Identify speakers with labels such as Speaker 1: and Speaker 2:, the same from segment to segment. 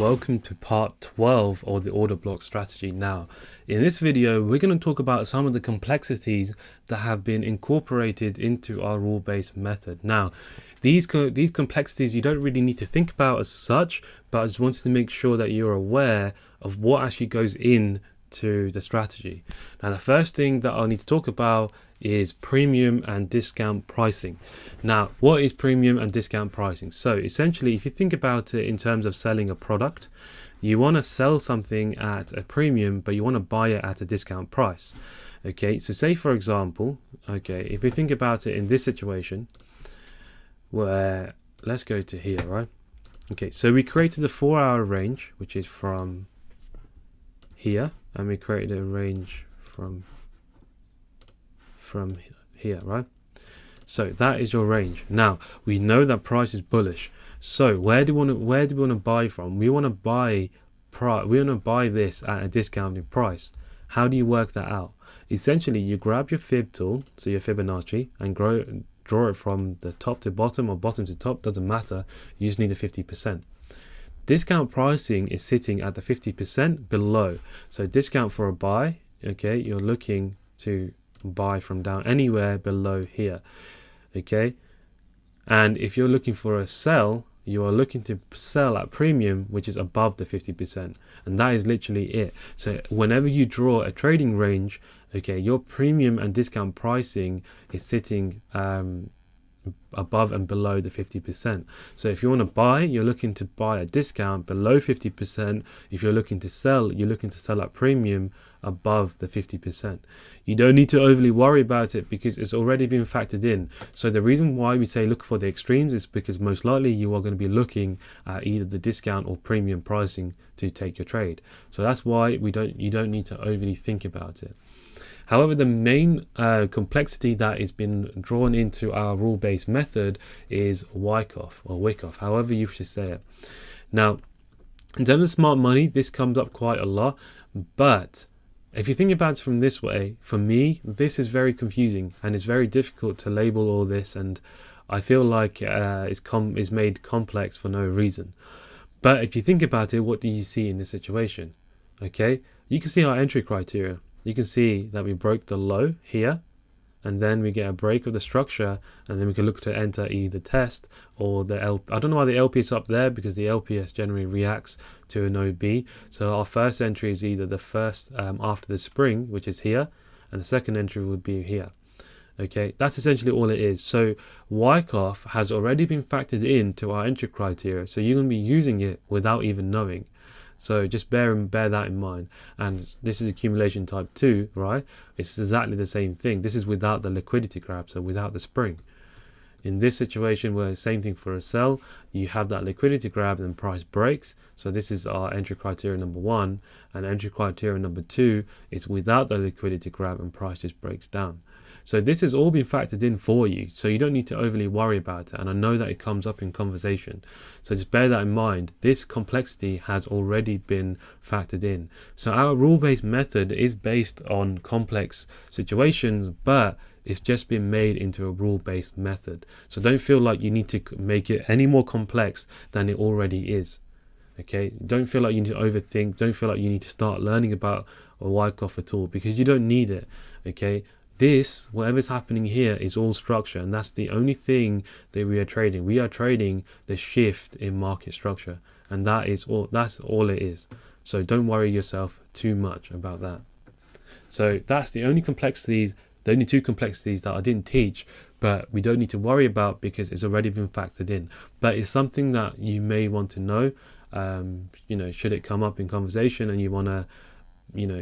Speaker 1: welcome to part 12 of the order block strategy. Now, in this video, we're going to talk about some of the complexities that have been incorporated into our rule-based method. Now, these complexities you don't really need to think about as such, but I just wanted to make sure that you're aware of what actually goes into the strategy. Now, the first thing that I'll need to talk about is premium and discount pricing. Now, what is premium and discount pricing? So essentially, if you think about it in terms of selling a product, you want to sell something at a premium, but you want to buy it at a discount price. Okay, so say for example, okay, if we think about it in this situation, where let's go to here, right? Okay, so we created a 4-hour range, which is from here, and we created a range from here, right? So that is your range. Now we know that price is bullish. So where do we want to buy from? We want to buy this at a discounted price. How do you work that out? Essentially, you grab your fib tool, so your Fibonacci, and draw it from the top to bottom or bottom to top, doesn't matter. You just need a 50%. Discount pricing is sitting at the 50% below. So discount for a buy, okay, you're looking to buy from down anywhere below here, okay? And if you're looking for a sell, you are looking to sell at premium, which is above the 50%, and that is literally it. So whenever you draw a trading range, okay, your premium and discount pricing is sitting above and below the 50%. So if you want to buy, you're looking to buy a discount below 50%. If you're looking to sell, you're looking to sell at premium above the 50%. You don't need to overly worry about it because it's already been factored in. So the reason why we say look for the extremes is because most likely you are going to be looking at either the discount or premium pricing to take your trade. So that's why you don't need to overly think about it. However, the main complexity that has been drawn into our rule-based method is Wyckoff or Wyckoff, however you should say it. Now, in terms of smart money, this comes up quite a lot, but if you think about it from this way, for me, this is very confusing and it's very difficult to label all this, and I feel like it's made complex for no reason. But if you think about it, what do you see in this situation? Okay, you can see our entry criteria. You can see that we broke the low here, and then we get a break of the structure, and then we can look to enter either test or the LP. I don't know why the LP is up there, because the LPS generally reacts to an OB. So our first entry is either the first after the spring, which is here, and the second entry would be here. Okay, that's essentially all it is. So Wyckoff has already been factored into our entry criteria, so you're going to be using it without even knowing. So just bear that in mind. And this is accumulation type 2, right? It's exactly the same thing. This is without the liquidity grab, so without the spring. In this situation, where same thing for a sell, you have that liquidity grab and price breaks. So this is our entry criteria number 1, and entry criteria number 2 is without the liquidity grab and price just breaks down. So this has all been factored in for you, so you don't need to overly worry about it. And I know that it comes up in conversation, so just bear that in mind. This complexity has already been factored in. So our rule-based method is based on complex situations, but it's just been made into a rule-based method. So don't feel like you need to make it any more complex than it already is. Okay, don't feel like you need to overthink. Don't feel like you need to start learning about a Wyckoff at all, because you don't need it. Okay, whatever's happening here is all structure, and that's the only thing that we are trading. We are trading the shift in market structure, and that's all it is. So don't worry yourself too much about that. So that's the only complexities, the only 2 complexities that I didn't teach, but we don't need to worry about because it's already been factored in. But it's something that you may want to know, you know, should it come up in conversation and you want to, you know,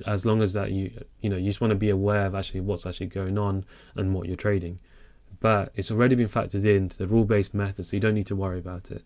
Speaker 1: as long as that you just want to be aware of actually what's actually going on and what you're trading. But it's already been factored into the rule-based method, so you don't need to worry about it.